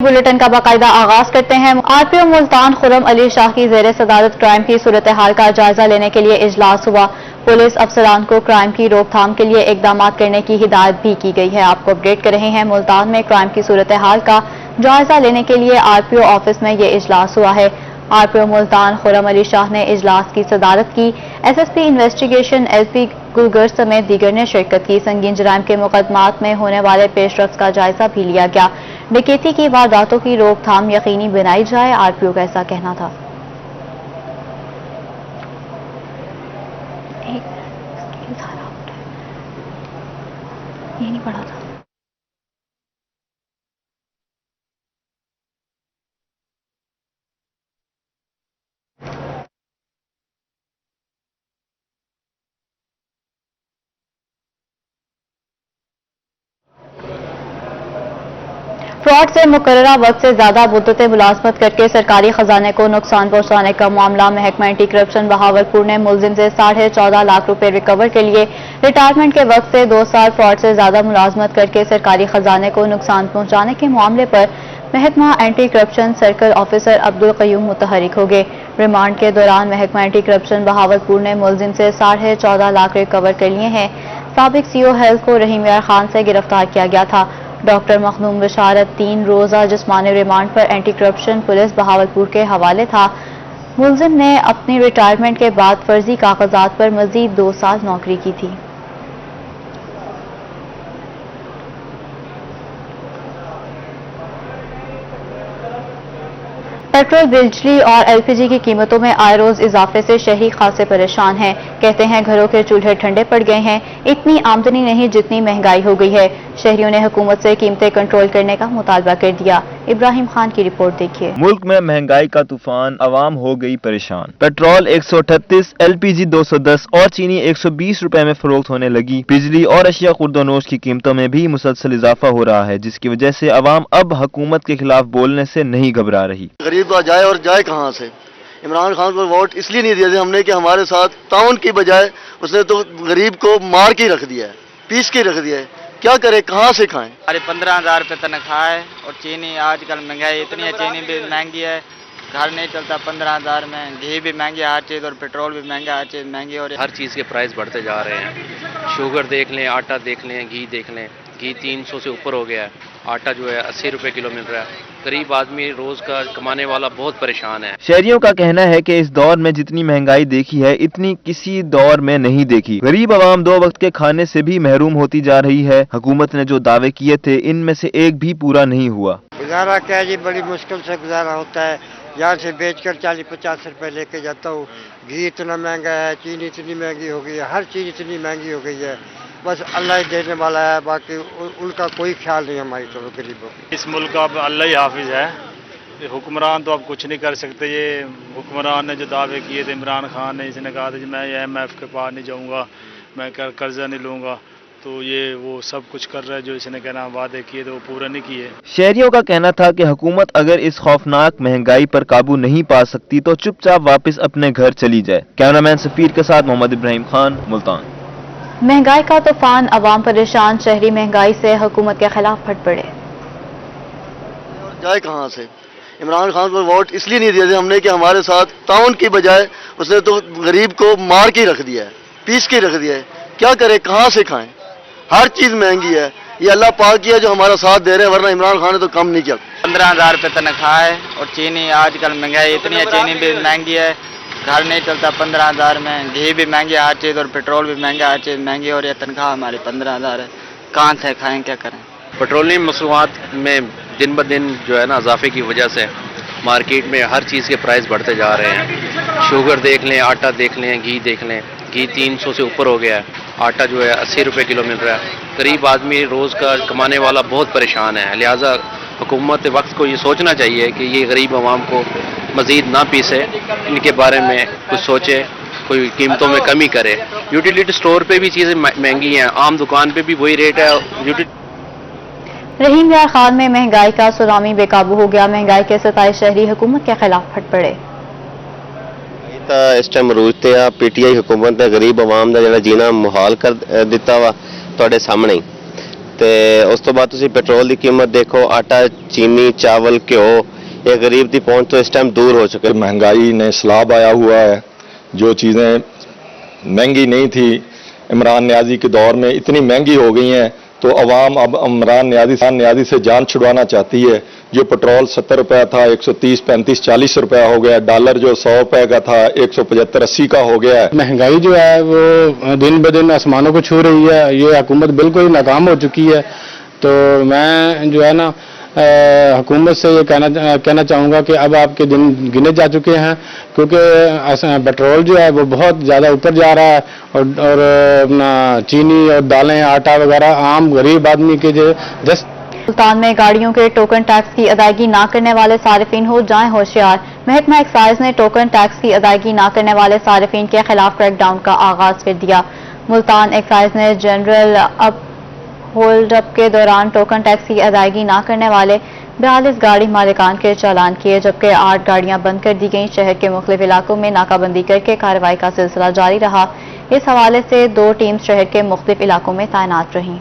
Bulletin का बाकायदा आगाज करते हैं। आरपीओ मुल्तान खुर्रम अली शाह की जेर सदारत क्राइम की सूरत हाल का जायजा लेने के लिए इजलास हुआ। पुलिस अफसरान को क्राइम की रोकथाम के लिए इकदाम करने की हिदायत भी की गई है। आपको अपडेट कर रहे हैं, मुल्तान में क्राइम की सूरत हाल का जायजा लेने के लिए आरपीओ ऑफिस में ये इजलास हुआ है। आरपीओ मुल्तान खुर्रम अली शाह ने इजलास की सदारत की। एसएसपी इन्वेस्टिगेशन एसपी गुलगर समेत दीगर ने शिरकत की। संगीन जराइम के मुकदमात में होने वाले पेशरफ्त का जायजा भी लिया गया। डकैती की वारदातों की रोकथाम यकीनी बनाई जाए, आरपीओ का ऐसा कहना था। ये नहीं पढ़ा था। फ्रॉड से मुकर्ररा वक्त से ज्यादा मुद्दत मुलाजमत करके सरकारी खजाने को नुकसान पहुंचाने का मामला महकमा एंटी करप्शन बहावलपुर ने मुलजिम से 14.5 लाख रुपए रिकवर के लिए रिटायरमेंट के वक्त से 2 साल फ्रॉड से ज्यादा मुलाजमत करके सरकारी खजाने को नुकसान पहुंचाने के मामले पर महकमा anti corruption circle officer Abdul Qayyum मुतहरिक हो गए। रिमांड के दौरान महकमा एंटी करप्शन बहावलपुर ने मुलजिम से 14.5 लाख रिकवर कर लिए हैं। साबिक सीओ हेल्थ को रहीम यार खान से गिरफ्तार किया गया था। डॉक्टर मखदूम बिशारत 3 रोजा जिस्मानी रिमांड पर एंटी करप्शन पुलिस बहावलपुर के हवाले था। मुलजिम ने अपनी रिटायरमेंट के बाद फर्जी कागजात पर मजीद 2 साल नौकरी की थी। पेट्रोल, बिजली और एलपीजी की कीमतों में आए रोज इजाफे से शहरी खासे परेशान हैं। कहते हैं घरों के चूल्हे ठंडे पड़ गए हैं। इतनी आमदनी नहीं जितनी महंगाई हो गई है। शहरियों ने हुकूमत से कीमतें कंट्रोल करने का मुतालबा कर दिया। इब्राहिम खान की रिपोर्ट देखिए। मुल्क में महंगाई का तूफान, अवाम हो गई परेशान। पेट्रोल 138, एलपीजी 210 और चीनी 120 रुपए में फरोख्त होने लगी। बिजली और अशिया खुर्दोनोश की कीमतों में भी मुसलसल इजाफा हो रहा है, जिसकी वजह से अवाम अब हुकूमत के खिलाफ बोलने से नहीं घबरा रही। गरीब तो जाए और जाए कहाँ से। इमरान खान को वोट इसलिए नहीं दिए थे हमने कि हमारे साथ ताउन की बजाय उसने तो गरीब को मार के रख दिया है, पीस के रख दिया है। क्या करे, कहाँ से खाएं। हमारी 15,000 रुपये तनख्वाह है और चीनी आजकल महंगाई इतनी है, चीनी भी महंगी है, घर नहीं चलता 15,000 में। घी भी महंगी है हर चीज़ और पेट्रोल भी महंगा, हर चीज़ महंगी और हर चीज़ के प्राइस बढ़ते जा रहे हैं। शुगर देख लें, आटा देख लें, घी देख लें। घी 300 से ऊपर हो गया है। आटा जो है 80 रुपए किलो मिल रहा है। गरीब आदमी रोज का कमाने वाला बहुत परेशान है। शहरियों का कहना है कि इस दौर में जितनी महंगाई देखी है इतनी किसी दौर में नहीं देखी। गरीब आवाम 2 वक्त के खाने से भी महरूम होती जा रही है। हुकूमत ने जो दावे किए थे इनमें से एक भी पूरा नहीं हुआ। गुजारा क्या जी, बड़ी मुश्किल से गुजारा होता है। यहाँ से बेचकर 40-50 रुपए लेके जाता हूँ। घी इतना महंगा है, चीनी इतनी महंगी हो गई है, हर चीज़ इतनी महंगी हो गई है। बस अल्लाह ही देने वाला है, बाकी उनका कोई ख्याल नहीं हमारी तरफ गरीबों को। इस मुल्क का अब अल्लाह ही हाफिज है। हुक्मरान तो अब कुछ नहीं कर सकते। ये हुक्मरान ने जो दावे किए थे, इमरान खान ने, इसने कहा था कि मैं IMF के पास नहीं जाऊंगा, मैं कर्जा नहीं लूंगा, तो ये वो सब कुछ कर रहा है जो इसने कहना वादे किए थे वो पूरा नहीं किए। शहरियों का कहना था कि हुकूमत अगर इस खौफनाक महंगाई पर काबू नहीं पा सकती तो चुपचाप वापस अपने घर चली जाए। कैमरामैन सफीर के साथ मोहम्मद इब्राहिम खान, मुल्तान। महंगाई का तूफान, अवाम परेशान, शहरी महंगाई से हुकूमत के खिलाफ फट पड़े। जाए कहाँ से। इमरान खान को वोट इसलिए नहीं दिए थे हमने कि हमारे साथ ताउन की बजाय उसने तो गरीब को मार के रख दिया है, पीस के रख दिया है। क्या करे, कहाँ से खाएं। हर चीज महंगी है। ये अल्लाह पाक की है जो हमारा साथ दे रहे हैं, वरना इमरान खान ने तो कम नहीं किया। 15,000 रुपये तनख्वाह है और चीनी आजकल महंगाई इतनी है, चीनी भी महंगी है, घर नहीं चलता 15,000 में। घी भी महंगी है हर चीज़ और पेट्रोल भी महंगा, हर चीज़ महंगी और ये तनख्वाह हमारी 15,000 है। कहाँ से खाएं, क्या करें। पेट्रोलियम मसनूआत में दिन ब दिन जो है ना इजाफे की वजह से मार्केट में हर चीज़ के प्राइस बढ़ते जा रहे हैं। शुगर देख लें, आटा देख लें, घी देख लें। घी 300 से ऊपर हो गया है। आटा जो है 80 रुपए किलो मिल रहा है। गरीब आदमी रोज़ का कमाने वाला बहुत परेशान है। लिहाजा हुकूमत वक्त को ये सोचना चाहिए कि ये गरीब आवाम को मज़ीद ना पीसे, इनके बारे में कुछ सोचे, कोई कीमतों में कमी करे। यूटिलिटी स्टोर पे भी चीज़ें महंगी हैं, आम दुकान पे भी वही रेट है। रहीम यार खान में महंगाई का सुनामी बेकाबू हो गया। महंगाई के सताए शहरी हुकूमत के खिलाफ फट पड़े। इस टाइम रूज ते PTI हुकूमत ने गरीब आवाम का जिहड़ा जीना मुहाल कर दिता वा तुहाडे सामने ही। ਤੇ ਉਸ ਤੋਂ ਬਾਅਦ ਤੁਸੀਂ ਪੈਟਰੋਲ ਦੀ ਕੀਮਤ ਦੇਖੋ, ਆਟਾ, चीनी, चावल, घ्यो, ये गरीब की पहुंच तो इस टाइम दूर हो चुके हैं। महंगाई ने सैलाब आया हुआ है, जो चीज़ें महंगी नहीं थी इमरान न्याजी के दौर में इतनी महंगी हो गई हैं, तो अवाम अब इमरान न्याजी से जान छुड़वाना चाहती है। जो पेट्रोल 70 रुपया था 130, 35, 40 रुपया हो गया, डॉलर जो 100 रुपये का था 175, 80 का हो गया है। महंगाई जो है वो दिन ब दिन आसमानों को छू रही है। ये हुकूमत बिल्कुल ही नाकाम हो चुकी है। तो मैं जो है ना हुकूमत से ये कहना चाहूँगा कि अब आपके दिन गिने जा चुके हैं, क्योंकि पेट्रोल जो है वो बहुत ज़्यादा ऊपर जा रहा है और अपना चीनी और दालें, आटा वगैरह आम गरीब आदमी के जो मुल्तान में गाड़ियों के टोकन टैक्स की अदायगी न करने वाले सारिफिन हो जाएं होशियार। महकमा एक्साइज ने टोकन टैक्स की अदायगी न करने वाले सारिफिन के खिलाफ क्रैकडाउन का आगाज कर दिया। मुल्तान एक्साइज ने जनरल होल्ड अप के दौरान टोकन टैक्स की अदायगी न करने वाले 42 गाड़ी मालिकान के चालान किए, जबकि 8 गाड़ियां बंद कर दी गईं। शहर के मुख्तलिफ इलाकों में नाकाबंदी करके कार्रवाई का सिलसिला जारी रहा। इस हवाले से 2 टीम शहर के मुख्तलिफ इलाकों में तैनात रहीं।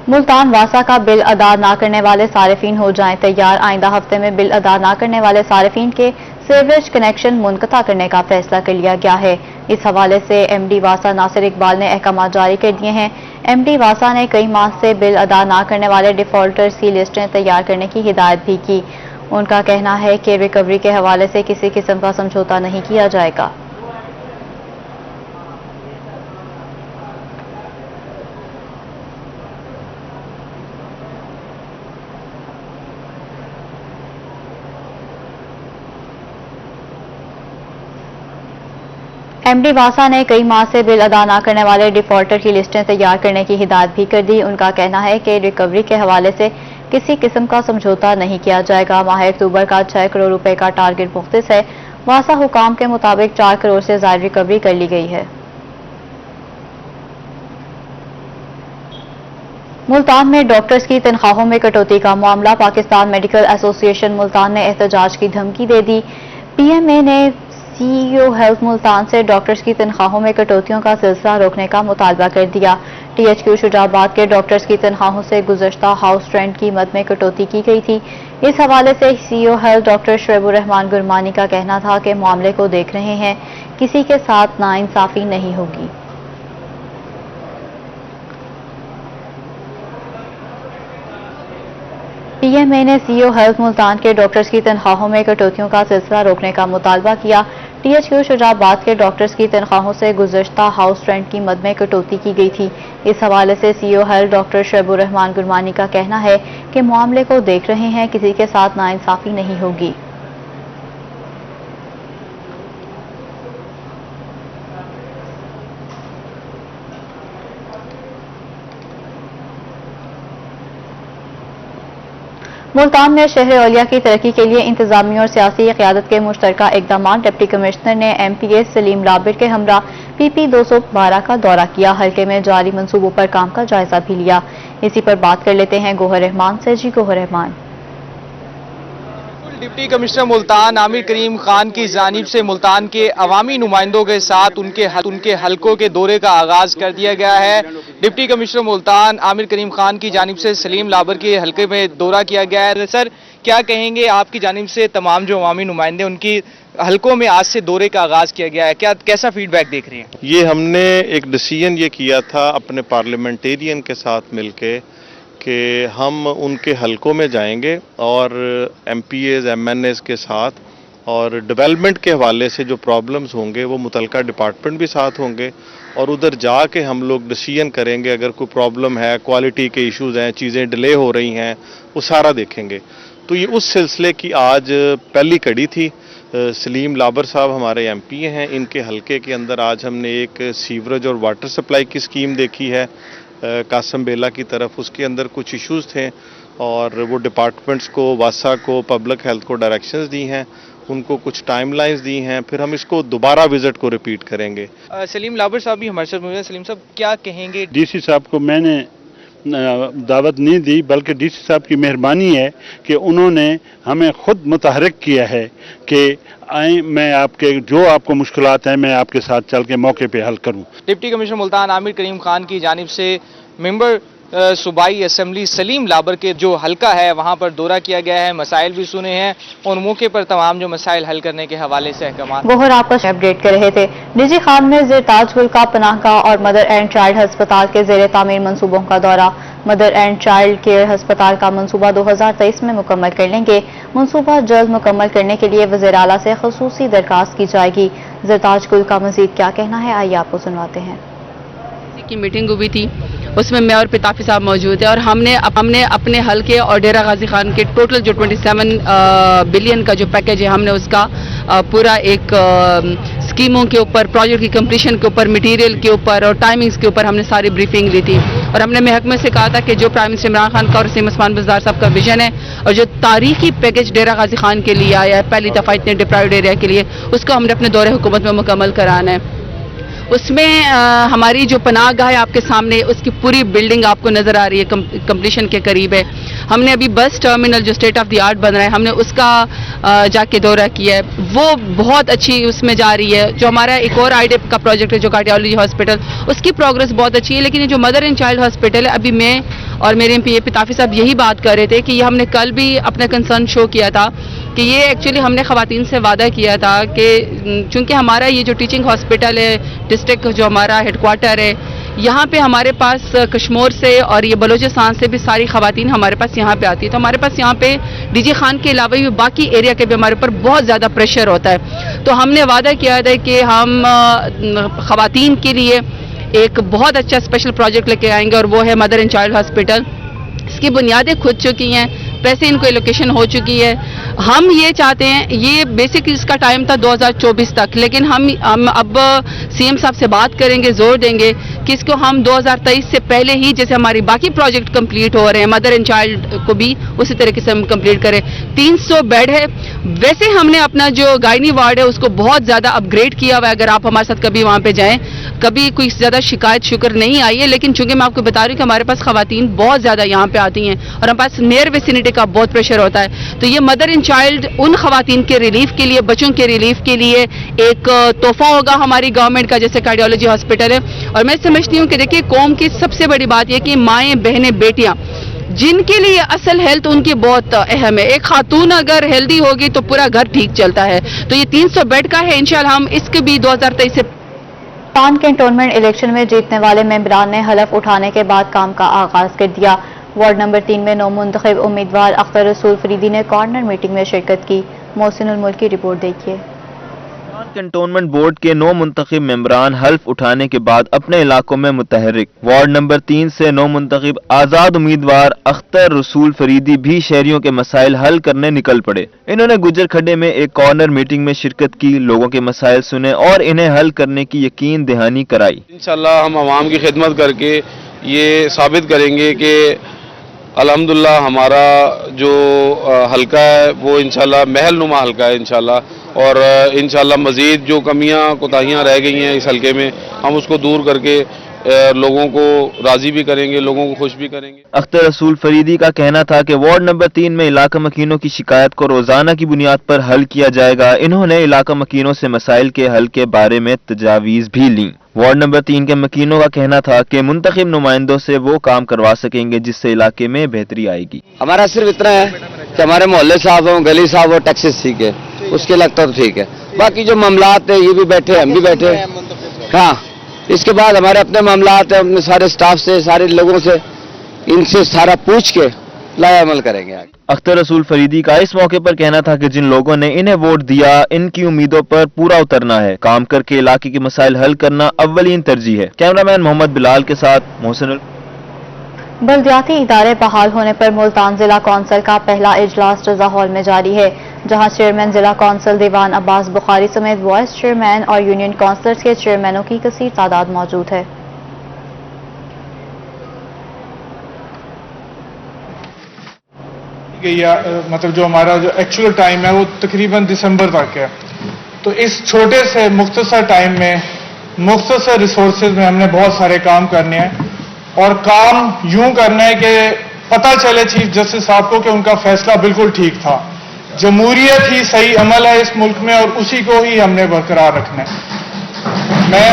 मुल्तान वासा का बिल अदा न करने वाले सारिफिन हो जाएं तैयार। आइंदा हफ्ते में बिल अदा न करने वाले सारिफिन के सीवरेज कनेक्शन मुनक़ता करने का फैसला कर लिया गया है। इस हवाले से एमडी वासा नासिर इकबाल ने अहकाम जारी कर दिए हैं। एमडी वासा ने कई माह से बिल अदा न करने वाले डिफॉल्टर्स की लिस्टें तैयार करने की हिदायत भी की। उनका कहना है कि रिकवरी के हवाले से किसी किस्म का समझौता नहीं किया जाएगा। एमडी वासा ने कई माह से बिल अदा न करने वाले डिफॉल्टर की लिस्टें तैयार करने की हिदायत भी कर दी। उनका कहना है कि रिकवरी के हवाले से किसी किस्म का समझौता नहीं किया जाएगा। माह अक्टूबर का 6 करोड़ रुपए का टारगेट मुख्तस है। वासा हुकाम के मुताबिक 4 करोड़ से ज्यादा रिकवरी कर ली गई है। मुल्तान में डॉक्टर्स की तनख्वाहों में कटौती का मामला। पाकिस्तान मेडिकल एसोसिएशन मुल्तान ने एहतजाज की धमकी दे दी। पीएमए ने सीईओ हेल्थ मुल्तान से डॉक्टर्स की तनख्वाहों में कटौतियों का सिलसिला रोकने का मुतालबा कर दिया। टीएचक्यू शुजाबाद के डॉक्टर्स की तनख्वाहों से गुज़श्ता हाउस रेंट कीमत में कटौती की गई थी। इस हवाले से CEO health doctor Shoaibur Rehman Gurmani का कहना था कि मामले को देख रहे हैं, किसी के साथ नाइंसाफी नहीं होगी। पीएमए ने सीईओ हेल्थ मुल्तान के डॉक्टर्स की तनख्वाहों में कटौतियों का सिलसिला रोकने का मुतालबा किया। टीएचक्यू शुजाबाद के डॉक्टर्स की तनख्वाहों से गुज़श्ता हाउस रेंट की मद में कटौती की गई थी। इस हवाले से CEO health doctor Shoaibur Rehman Gurmani का कहना है कि मामले को देख रहे हैं, किसी के साथ नाइंसाफी नहीं होगी। मुल्तान में शहर औलिया की तरक्की के लिए इंतजामिया और सियासी क़यादत के मुश्तरका इक़दाम। डिप्टी कमिश्नर ने एमपीए सलीम लाबिर के हमरा पीपी 212 का दौरा किया। हल्के में जारी मंसूबों पर काम का जायजा भी लिया। इसी पर बात कर लेते हैं गोहर रहमान से। जी गोहर रहमान। डिप्टी कमिश्नर मुल्तान आमिर करीम खान की जानिब से मुल्तान के अवामी नुमाइंदों के साथ उनके हलकों के दौरे का आगाज कर दिया गया है। डिप्टी कमिश्नर मुल्तान आमिर करीम खान की जानिब से सलीम लाबर के हलके में दौरा किया गया है। सर, क्या कहेंगे, आपकी जानिब से तमाम जो अवामी नुमाइंदे उनकी हलकों में आज से दौरे का आगाज किया गया है, कैसा फीडबैक देख रहे हैं? ये हमने एक डिसीजन ये किया था अपने पार्लियामेंटेरियन के साथ मिलके कि हम उनके हलकों में जाएंगे और एमपीएज एमएनएज के साथ और डेवलपमेंट के हवाले से जो प्रॉब्लम्स होंगे वो मुतलका डिपार्टमेंट भी साथ होंगे और उधर जाके हम लोग डिसीजन करेंगे। अगर कोई प्रॉब्लम है, क्वालिटी के इश्यूज हैं, चीज़ें डिले हो रही हैं, वो सारा देखेंगे। तो ये उस सिलसिले की आज पहली कड़ी थी। सलीम लाबर साहब हमारे एमपी हैं, इनके हलके के अंदर आज हमने एक सीवरेज और वाटर सप्लाई की स्कीम देखी है कासम बेला की तरफ। उसके अंदर कुछ इश्यूज थे और वो डिपार्टमेंट्स को, वासा को, पब्लिक हेल्थ को डायरेक्शंस दी हैं, उनको कुछ टाइमलाइंस दी हैं। फिर हम इसको दोबारा विजिट को रिपीट करेंगे। सलीम लाबर साहब भी हमारे साथ मौजूद हैं। सलीम साहब, क्या कहेंगे? डीसी साहब को मैंने दावत नहीं दी, बल्कि डीसी साहब की मेहरबानी है कि उन्होंने हमें खुद मुतहरिक किया है कि आए, मैं आपके जो आपको मुश्किलात हैं मैं आपके साथ चल के मौके पे हल करूं। डिप्टी कमिश्नर मुल्तान आमिर करीम खान की जानिब से मेंबर सूबाई असम्बली सलीम लाबर के जो हल्का है वहाँ पर दौरा किया गया है, मसाइल भी सुने हैं और मौके पर तमाम जो मसाइल हल करने के हवाले से अहकाम। गोहर आपको अपडेट कर रहे थे। निजी खान में ज़ेर ताजगुल का पनाहगाह और मदर एंड चाइल्ड अस्पताल के ज़ेर तामीर मनसूबों का दौरा। मदर एंड चाइल्ड केयर अस्पताल का मनसूबा 2023 में मुकम्मल कर लेंगे। मनसूबा जल्द मुकम्मल करने के लिए वज़ीर आला से ख़ुसूसी दरखास्त की जाएगी। ज़ेर ताजगुल का मज़ीद क्या कहना है, आइए आपको सुनवाते हैं। की मीटिंग हुई थी, उसमें मैं और पिताफी साहब मौजूद है और हमने अपने हल्के और डेरा गाजी खान के टोटल जो 27 बिलियन का जो पैकेज है, हमने उसका पूरा एक स्कीमों के ऊपर, प्रोजेक्ट की कंप्लीशन के ऊपर, मटेरियल के ऊपर और टाइमिंग्स के ऊपर हमने सारी ब्रीफिंग ली थी। और हमने महकमे से कहा था कि जो प्राइम मिनिस्टर इमरान खान का और सीएम उस्मान बुज़दार साहब का विजन है और जो तारीखी पैकेज डेरा गाजी खान के लिए आया है पहली दफ़ा इतने डिप्राइव्ड एरिया के लिए, उसको हमने अपने दौरे हुकूमत में मुकम्मल कराना है। उसमें हमारी जो पनाहगाह है आपके सामने, उसकी पूरी बिल्डिंग आपको नज़र आ रही है, कंप्लीशन के करीब है। हमने अभी बस टर्मिनल जो स्टेट ऑफ द आर्ट बन रहा है, हमने उसका जाके दौरा किया है, वो बहुत अच्छी उसमें जा रही है। जो हमारा एक और आईडेप का प्रोजेक्ट है जो कार्डियोलॉजी हॉस्पिटल, उसकी प्रोग्रेस बहुत अच्छी है। लेकिन ये जो मदर एंड चाइल्ड हॉस्पिटल है, अभी मैं और मेरे एमपी पिताफी साहब यही बात कर रहे थे कि ये हमने कल भी अपना कंसर्न शो किया था कि ये एक्चुअली हमने ख़वातीन से वादा किया था कि चूँकि हमारा ये जो टीचिंग हॉस्पिटल है, डिस्ट्रिक्ट जो हमारा हेडक्वार्टर है, यहाँ पे हमारे पास कश्मीर से और ये बलूचिस्तान से भी सारी ख़वातीन हमारे पास यहाँ पे आती है। तो हमारे पास यहाँ पे डीजी खान के अलावा भी बाकी एरिया के भी हमारे ऊपर बहुत ज़्यादा प्रेशर होता है। तो हमने वादा किया था कि हम ख़वातीन के लिए एक बहुत अच्छा स्पेशल प्रोजेक्ट लेके आएंगे और वो है मदर एंड चाइल्ड हॉस्पिटल। इसकी बुनियादें खुद चुकी हैं, पैसे इनको एलोकेशन हो चुकी है। हम ये चाहते हैं, ये बेसिकली इसका टाइम था 2024 तक, लेकिन हम अब सीएम साहब से बात करेंगे, जोर देंगे कि इसको हम 2023 से पहले ही, जैसे हमारी बाकी प्रोजेक्ट कंप्लीट हो रहे हैं, मदर एंड चाइल्ड को भी उसी तरीके से हम कंप्लीट करें। 300 बेड है। वैसे हमने अपना जो गायनी वार्ड है उसको बहुत ज़्यादा अपग्रेड किया हुआ है। अगर आप हमारे साथ कभी वहाँ पे जाएँ, कभी कोई ज़्यादा शिकायत शुक्र नहीं आई है। लेकिन चूंकि मैं आपको बता रही हूँ कि हमारे पास ख़वातीन बहुत ज़्यादा यहाँ पे आती हैं और हमारे पास नियर विसिनिटी का बहुत प्रेशर होता है। तो ये मदर एंड चाइल्ड उन ख़वातीन के रिलीफ के लिए, बच्चों के रिलीफ के लिए एक तोहफा होगा हमारी गवर्नमेंट का, जैसे कार्डियोलॉजी हॉस्पिटल है। और मैं समझती हूँ कि देखिए, कौम की सबसे बड़ी बात यह कि माएँ, बहनें, बेटियाँ, जिनके लिए असल हेल्थ उनकी बहुत अहम है। एक खातून अगर हेल्दी होगी तो पूरा घर ठीक चलता है। तो ये 300 बेड का है, इंशाल्लाह हम इसके भी 2023 से पान कैंटोनमेंट इलेक्शन में जीतने वाले मेंबरान ने हलफ उठाने के बाद काम का आगाज कर दिया। वार्ड नंबर 3 में नौमुंतखब उम्मीदवार अख्तर रसूल फरीदी ने कॉर्नर मीटिंग में शिरकत की। मोहसिनुल मुल्क की रिपोर्ट देखिए। कैंटोनमेंट बोर्ड के 9 मुंतखब मेंबरान हल्फ उठाने के बाद अपने इलाकों में मुतहरिक। वार्ड नंबर 3 से 9 मुंतखब आजाद उम्मीदवार अख्तर रसूल फरीदी भी शहरियों के मसाइल हल करने निकल पड़े। इन्होंने गुजर खड्डे में एक कॉर्नर मीटिंग में शिरकत की, लोगों के मसाइल सुने और इन्हें हल करने की यकीन दहानी कराई। इंशाल्लाह हम आवाम की खिदमत करके ये साबित करेंगे कि अल्हम्दुलिल्लाह हमारा जो हल्का है वो इंशाल्लाह महल नुमा हल्का है इंशाल्लाह। और इंशाल्लाह मज़ीद जो कमियां कोताहियां रह गई हैं इस हल्के में, हम उसको दूर करके लोगों को राजी भी करेंगे, लोगों को खुश भी करेंगे। अख्तर रसूल फरीदी का कहना था कि वार्ड नंबर 3 में इलाका मकीनों की शिकायत को रोजाना की बुनियाद पर हल किया जाएगा। इन्होंने इलाका मकीनों से मसाइल के हल के बारे में तजावीज़ भी ली। वार्ड नंबर 3 के मकीनों का कहना था कि मुंतखब नुमाइंदों से वो काम करवा सकेंगे जिससे इलाके में बेहतरी आएगी। हमारा सिर्फ इतना है कि हमारे मोहल्ले साहब हो, गली साहब हो, टैक्सेस ठीक है, उसके लगता तो ठीक है। बाकी जो मामलात है, ये भी बैठे, हम भी बैठे। हाँ, इसके बाद हमारे अपने मामलात है, अपने सारे स्टाफ से, सारे लोगों से, इनसे सारा पूछ के लाया अमल करेंगे आगे। अख्तर रसूल फरीदी का इस मौके पर कहना था कि जिन लोगों ने इन्हें वोट दिया, इनकी उम्मीदों पर पूरा उतरना है। काम करके इलाके के मसाइल हल करना अव्वलीन तरजीह है। कैमरामैन मोहम्मद बिलाल के साथ मोहसिन। बल्दियाती इदारे बहाल होने पर मुल्तान जिला कौंसिल का पहला इजलास रजा हॉल में जारी है, जहां चेयरमैन जिला कौंसिल दीवान अब्बास बुखारी समेत वाइस चेयरमैन और यूनियन काउंसिलर्स के चेयरमैनों की कसीर तादाद मौजूद है। मतलब जो हमारा जो एक्चुअल टाइम है वो तकरीबन दिसंबर तक है। तो इस छोटे से मुख्तसर टाइम में मुख्तसर रिसोर्सेज में हमने बहुत सारे काम करने हैं और काम यूं करना है कि पता चले चीफ जस्टिस साहब को कि उनका फैसला बिल्कुल ठीक था। जमहूरियत ही सही अमल है इस मुल्क में और उसी को ही हमने बरकरार रखना है। मैं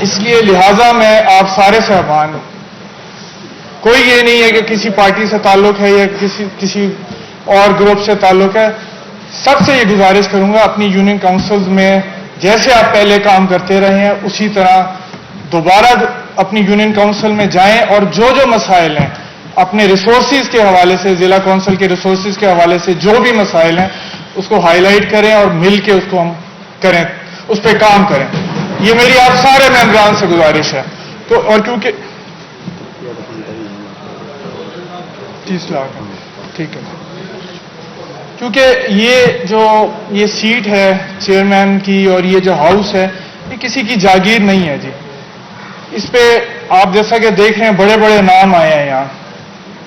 इसलिए लिहाजा मैं आप सारे से आह्वान, कोई ये नहीं है कि किसी पार्टी से ताल्लुक है या किसी और ग्रुप से ताल्लुक है, सबसे ये गुजारिश करूंगा अपनी यूनियन काउंसिल्स में जैसे आप पहले काम करते रहे हैं उसी तरह दोबारा अपनी यूनियन काउंसिल में जाएं और जो जो मसाइल हैं अपने रिसोर्सेज के हवाले से, जिला काउंसिल के रिसोर्सेज के हवाले से जो भी मसाइल हैं उसको हाईलाइट करें और मिल के उसको हम करें, उस पर काम करें। ये मेरी आप सारे मेंबरान से गुजारिश है। तो और क्योंकि 30 लाख ठीक है, क्योंकि ये सीट है चेयरमैन की और ये जो हाउस है ये किसी की जागीर नहीं है जी। इस पे आप जैसा कि देख रहे हैं बड़े बड़े नाम आए हैं यहाँ।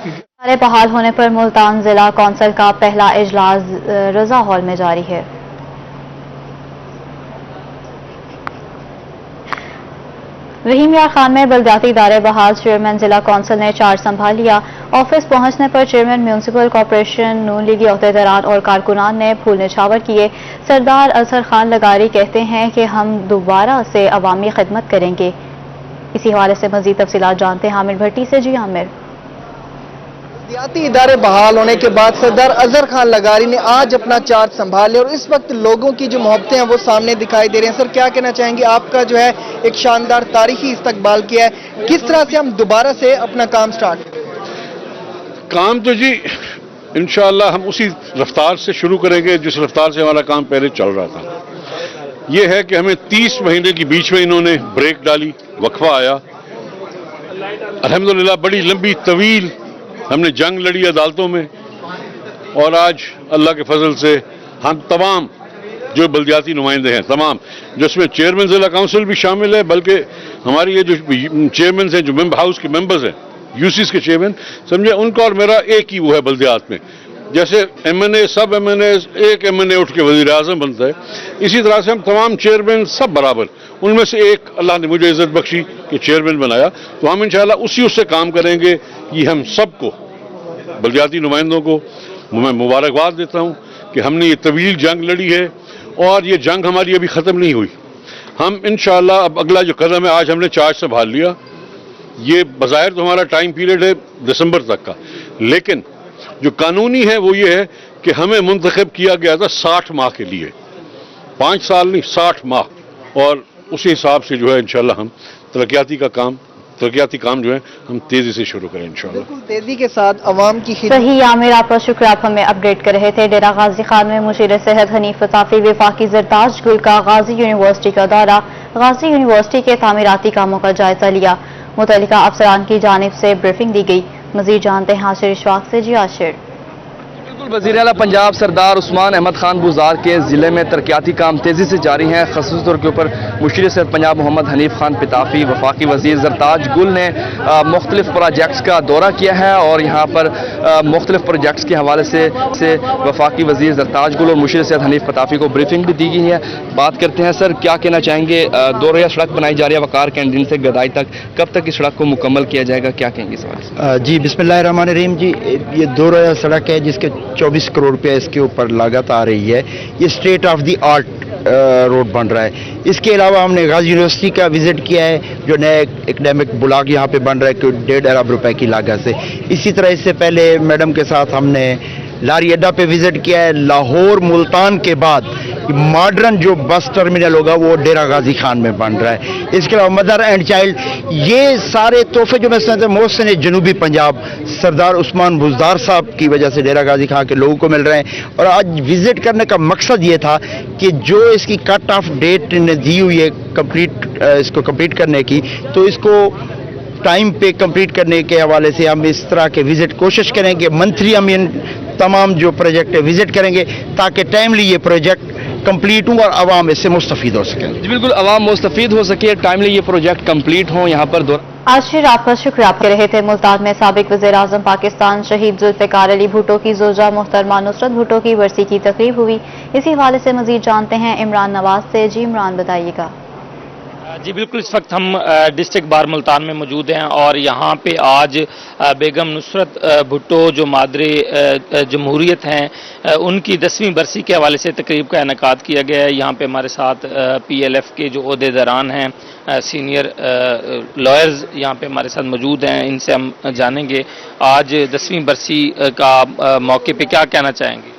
सारे बहाल होने पर मुल्तान जिला कौंसिल का पहला इजलास रजा हॉल में जारी है। रहीम यार खान में बलदियाती इदारे बहाल, चेयरमैन जिला कौंसिल ने चार्ज संभाल लिया। ऑफिस पहुंचने पर चेयरमैन म्यूनसिपल कॉर्पोरेशन नून लीगी अहदेदारान और कारकुनान ने फूल निछावर किए। सरदार अजहर खान लगारी कहते हैं कि हम दोबारा से अवामी खिदमत करेंगे। इसी हवाले से मजीद तफसीलात जानते हैं आमिर भट्टी से। जी आमिर। बलदियाती इदारे बहाल होने के बाद सरदार अजहर खान लगारी ने आज अपना चार्ज संभाल लिया और इस वक्त लोगों की जो मोहब्बतें हैं वो सामने दिखाई दे रही हैं। सर क्या कहना चाहेंगे, आपका जो है एक शानदार तारीखी इस्तकबाल किया है, किस तरह से हम दोबारा से अपना काम स्टार्ट काम तो जी इंशाअल्लाह हम उसी रफ्तार से शुरू करेंगे जिस रफ्तार से हमारा काम पहले चल रहा था। ये है कि हमें 30 महीने की बीच में इन्होंने ब्रेक डाली, वक्फा आया। अल्हम्दुलिल्लाह बड़ी लंबी तवील हमने जंग लड़ी अदालतों में और आज अल्लाह के फजल से हम तमाम जो बलदियाती नुमाइंदे हैं तमाम, जिसमें चेयरमैन जिला काउंसिल भी शामिल है, बल्कि हमारी ये जो चेयरमैन हैं, जो हाउस के मेंबर्स हैं, यूसीस के चेयरमैन, समझे उनका और मेरा एक ही वो है बलदियात में। जैसे एमएनए सब एमएनए एक एमएनए उठ के वजीर आजम बनता है, इसी तरह से हम तमाम चेयरमैन सब बराबर, उनमें से एक अल्लाह ने मुझे इज्जत बख्शी कि चेयरमैन बनाया, तो हम इंशाअल्लाह उसी उससे काम करेंगे। ये हम सबको बलदियाती नुमाइंदों को मैं मुबारकबाद देता हूँ कि हमने ये तवील जंग लड़ी है और ये जंग हमारी अभी ख़त्म नहीं हुई। हम इंशाअल्लाह अब अगला जो कदम है, आज हमने चार्ज संभाल लिया। ये बज़ाहिर तो हमारा टाइम पीरियड है दिसंबर तक का, लेकिन जो कानूनी है वो ये है कि हमें मुंतखब किया गया था 60 माह के लिए, 5 साल नहीं 60 माह, और उसी हिसाब से जो है इंशाअल्लाह हम तरक्याती काम जो है हम तेजी से शुरू करें इंशाअल्लाह। बिल्कुल तेजी के साथ अवाम की सही आमिर, आपका शुक्र, आप हमें अपडेट कर रहे थे। डेरा गाजी खान में मुशीर सेहत हनीफ फताफी वफाकी जरताज गुल का गाजी यूनिवर्सिटी का दौरा, गाजी यूनिवर्सिटी के तामीराती कामों का जायजा लिया। मुतल्लिका अफसरान की जानिब से ब्रीफिंग दी गई। मजीद जानते हैं आशिर इशफाक से। जी आशिर। वज़ीर आला पंजाब सरदार उस्मान अहमद खान बुज़दार के ज़िले में तरक्याती काम तेज़ी से जारी हैं। ख़ास तौर के ऊपर मुशीर सेहत पंजाब मोहम्मद हनीफ खान पिताफी, वफाकी वज़ीर ज़रताज गुल ने मुख्तलिफ प्रोजेक्ट्स का दौरा किया है और यहाँ पर मुख्तलिफ प्रोजेक्ट्स के हवाले से वफाकी वज़ीर ज़रताज गुल और मुशीर सेहत हनीफ पिताफी को ब्रीफिंग भी दी गई है। बात करते हैं सर, क्या कहना चाहेंगे, 2 रोज़ा सड़क बनाई जा रही है वकार कैंटीन से गदाई तक, कब तक इस सड़क को मुकम्मल किया जाएगा, क्या कहेंगे इस बारे? जी बिस्मिल्लाहिर्रहमानिर्रहीम जी, ये 2 रोज़ा सड़क है जिसके 24 करोड़ रुपया इसके ऊपर लागत आ रही है। ये state of the art road बन रहा है। इसके अलावा हमने गाजी यूनिवर्सिटी का विजिट किया है, जो नया एकेडमिक ब्लॉक यहाँ पे बन रहा है कि 1.5 अरब रुपए की लागत से। इसी तरह इससे पहले मैडम के साथ हमने लारी अड्डा पे विजिट किया है। लाहौर मुल्तान के बाद मॉडर्न जो बस टर्मिनल होगा वो डेरा गाजी खान में बन रहा है। इसके अलावा मदर एंड चाइल्ड, ये सारे तोहफे जो मैं समझता हूँ मोहसिन जनूबी पंजाब सरदार उस्मान बुज़दार साहब की वजह से डेरा गाजी खान के लोगों को मिल रहे हैं। और आज विजिट करने का मकसद ये था कि जो इसकी कट ऑफ डेट ने दी हुई है इसको कंप्लीट करने की, तो इसको टाइम पे कंप्लीट करने के हवाले से हम इस तरह के विजिट कोशिश करेंगे। मंथली हम इन तमाम जो प्रोजेक्ट है विजिट करेंगे ताकि टाइमली ये प्रोजेक्ट कंप्लीट हो और आवाम इससे मुस्तफीद हो सके। जी बिल्कुल, आवाम मुस्तफीद हो सके, टाइमली ये प्रोजेक्ट कंप्लीट हो। यहाँ पर आशिर, आपका शुक्र, आप कह रहे थे। मुल्तान में साबिक वज़ीर आज़म पाकिस्तान शहीद जुल्फ़िकार अली भुट्टो की ज़ोजा मोहतरमा नुसरत भुट्टो की बरसी की तकरीब हुई। इसी हवाले से मजीद जानते हैं इमरान नवाज से। जी इमरान, बताइएगा। जी बिल्कुल, इस वक्त हम डिस्ट्रिक्ट बार मुल्तान में मौजूद हैं और यहाँ पे आज बेगम नुसरत भुट्टो जो मादरे जमहूरियत हैं उनकी 10वीं बरसी के हवाले से तकरीब का इनेकाद किया गया है। यहाँ पे हमारे साथ PLF के जो ओहदेदारान हैं, सीनियर लॉयर्स यहाँ पे हमारे साथ मौजूद हैं, इनसे हम जानेंगे आज 10वीं बरसी का मौके पे क्या कहना चाहेंगे।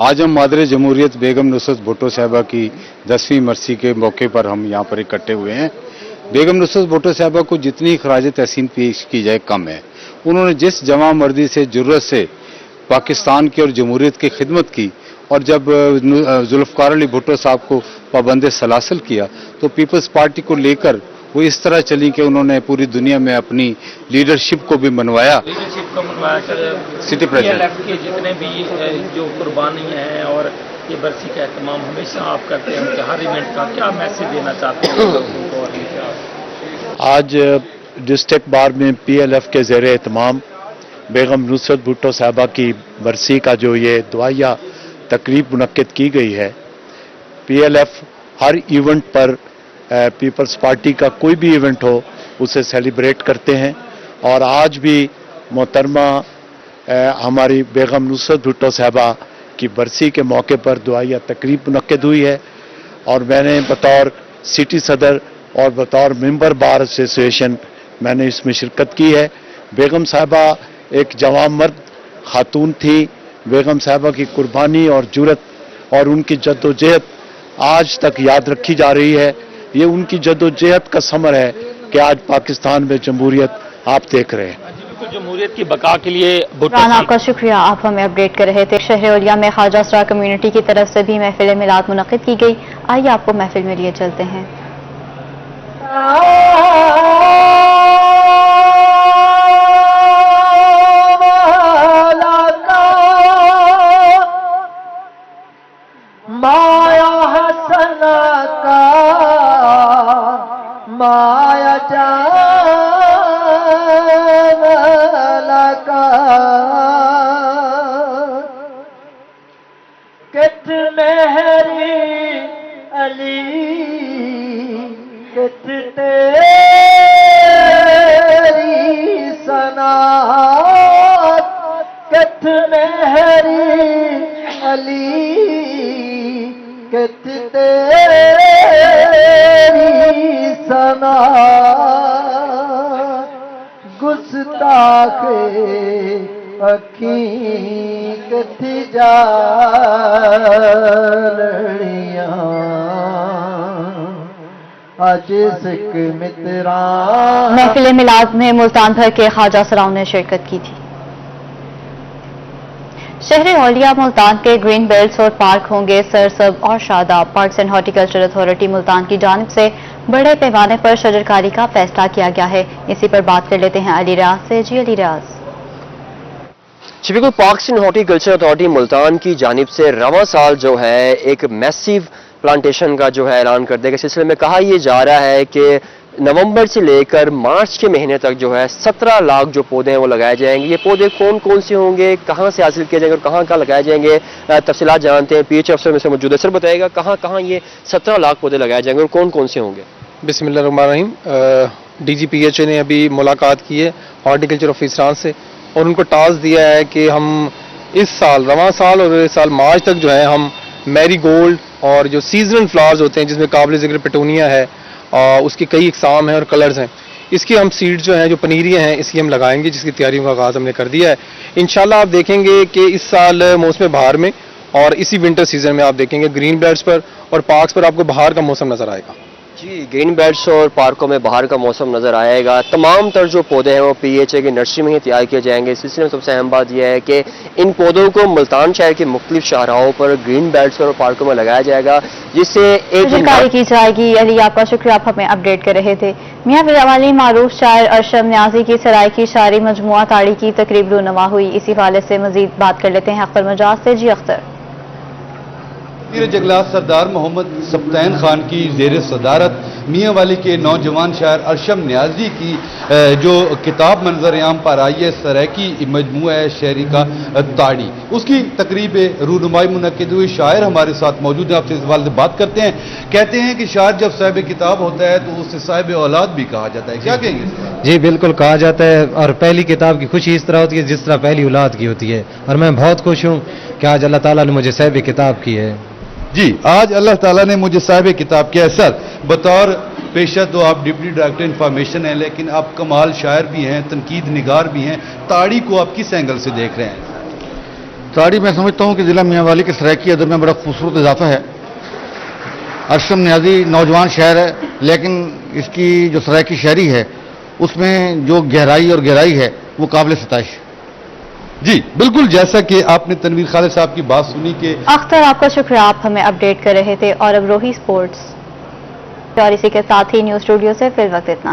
आज हम मादरे जमहूरियत बेगम नुसरत भुट्टो साहबा की 10वीं बरसी के मौके पर हम यहाँ पर इकट्ठे हुए हैं। बेगम नुसरत भुट्टो साहबा को जितनी खराज तहसीन पेश की जाए कम है। उन्होंने जिस जमा मर्दी से जुर्रत से पाकिस्तान की और जमहूरियत की खिदमत की, और जब जुल्फ़िकार अली भुट्टो साहब को पाबंद सलासल किया तो पीपल्स पार्टी को लेकर वो इस तरह चली कि उन्होंने पूरी दुनिया में अपनी लीडरशिप को भी मनवाया। सिटी प्रेसिडेंट के जितने भी जो कुर्बानी हैं और ये बरसी का एहतमाम हमेशा आप करते हैं, हर इवेंट का क्या मैसेज देना चाहते हैं? आज डिस्ट्रिक्ट बार में PLF के ज़ेर एहतमाम बेगम नुसरत भुट्टो साहबा की बरसी का जो ये दुआया तकरीब मुनक्किद की गई है। PLF हर इवेंट पर पीपल्स पार्टी का कोई भी इवेंट हो उसे सेलिब्रेट करते हैं, और आज भी मोहतरमा हमारी बेगम नुसरत भुट्टो साहबा की बरसी के मौके पर दुआया तकरीब मुनक्किद हुई है। और मैंने बतौर सिटी सदर और बतौर मेंबर बार एसोसिएशन मैंने इसमें शिरकत की है। बेगम साहबा एक जवान मर्द खातून थी। बेगम साहबा की कुर्बानी और जुरत और उनकी जद्दोजहद आज तक याद रखी जा रही है। ये उनकी जद्दोजहद का समर है कि आज पाकिस्तान में जमहूरियत आप देख रहे हैं। जमहूरियत की बका के लिए आपका शुक्रिया, आप हमें अपडेट कर रहे थे। शहर औलिया में ख्वाजा असरार कम्युनिटी की तरफ से भी महफिल मिलाद मुनक्किद की गई। आइए आपको महफिल में लिए चलते हैं। माया हसन का माया जान लगा कित मेहरी अली कित तेरी सनात कित मेहरी अली कित तेरी सना गुस्ताखे अखी किथी जालियां आज सिक मित्रा। महफिल मिलाद में मुल्तान भर के ख्वाजा सराओं ने शिरकत की थी। शहर औलिया मुल्तान के ग्रीन बेल्ट्स और पार्क होंगे सरसब और Shadab. Parks and horticulture authority Multan की जानिब से बड़े पैमाने पर शजरकारी का फैसला किया गया है। इसी पर बात कर लेते हैं अली रियाज से। जी अली रियाज। बिल्कुल, parks and horticulture authority Multan की जानिब से रवां साल जो है एक मैसिव प्लांटेशन का जो है ऐलान करने के सिलसिले में कहा यह जा रहा है कि नवंबर से लेकर मार्च के महीने तक जो है 17 लाख जो पौधे हैं वो लगाए जाएंगे। ये पौधे कौन कौन से होंगे, कहां से हासिल किए जाएंगे और कहां कहां लगाए जाएंगे, तफसीलात जानते हैं। PH अफसर में से मौजूद है, सर बताएगा कहां कहां ये 17 लाख पौधे लगाए जाएंगे और कौन कौन से होंगे। बिस्मिल्लाहिर्रहमानिर्रहीम। DGPHA ने अभी मुलाकात की है हॉर्टिकल्चर ऑफिसरान से और उनको टास्क दिया है कि हम इस साल रवां साल और इस साल मार्च तक जो है हम मैरीगोल्ड और जो सीजनल फ्लावर्स होते हैं जिसमें काबिल ज़िक्र पेटूनिया है, उसकी कई इकसाम हैं और कलर्स हैं, इसकी हम सीड्स जो हैं जो पनीरियाँ हैं इसकी हम लगाएंगे, जिसकी तैयारियों का आगाज़ हमने कर दिया है। इंशाल्लाह आप देखेंगे कि इस साल मौसम बहार में और इसी विंटर सीजन में आप देखेंगे ग्रीन बेल्ट्स पर और पार्क्स पर आपको बहार का मौसम नजर आएगा। जी, ग्रीन बेल्ट्स और पार्कों में बाहर का मौसम नजर आएगा। तमाम तर जो पौधे हैं वो PHA की नर्सरी में ही तैयार किए जाएंगे। इस सिलसिले में सबसे अहम बात यह है कि इन पौधों को मुल्तान शहर के मुख्तलिफ शाहराहों पर ग्रीन बेल्ट्स और पार्कों में लगाया जाएगा, जिससे एक जानकारी की जाएगी। अली आपका शुक्रिया, आप हमें अपडेट कर रहे थे। मियां बिलावली मारूफ शायर अरशम न्याजी की सराय की शायरी मजमुआ ताड़ी की तकरीब रूनुमा हुई। इसी हवाले से मजीद बात कर लेते हैं अख्तर मजाज से। जी अख्तर। وزیر جنگلات سردار محمد سبطین خان کی زیر صدارت میاں والی کے نوجوان شاعر ارشم نیازی کی جو کتاب منظر عام پر آئی ہے، سرائکی مجموعہ ہے شاعری کا تاڑی، اس کی تقریب رونمائی منعقد ہوئی۔ شاعر ہمارے ساتھ موجود ہیں، آپ سے اس حوالے سے بات کرتے ہیں۔ کہتے ہیں کہ شاعر جب صاحب کتاب ہوتا ہے تو اسے صاحب اولاد بھی کہا جاتا ہے، کیا کہیں گے؟ جی بالکل کہا جاتا ہے، اور پہلی کتاب کی خوشی اس طرح ہوتی ہے جس طرح پہلی اولاد کی ہوتی ہے، اور میں بہت خوش ہوں کہ آج اللہ تعالیٰ نے مجھے صاحب کتاب کی ہے۔ جی آج اللہ تعالیٰ نے مجھے صاحب کتاب کیا ہے۔ سر بطور پیشہ تو آپ ڈپٹی ڈائریکٹر انفارمیشن ہیں، لیکن آپ کمال شاعر بھی ہیں، تنقید نگار بھی ہیں، تاڑی کو آپ کس اینگل سے دیکھ رہے ہیں؟ تاڑی میں سمجھتا ہوں کہ ضلع میاں والی کے سرائکی ادب میں بڑا خوبصورت اضافہ ہے۔ ارشم نیازی نوجوان شاعر ہے، لیکن اس کی جو سرائکی شاعری ہے اس میں جو گہرائی ہے وہ قابل ستائش۔ جی بالکل، جیسا کہ آپ نے تنویر خالد صاحب کی بات سنی کہ اختر آپ کا شکریہ، آپ ہمیں اپڈیٹ کر رہے تھے۔ اور اب روہی سپورٹس، اور اسی کے ساتھ ہی نیوز اسٹوڈیو سے فی الوقت اتنا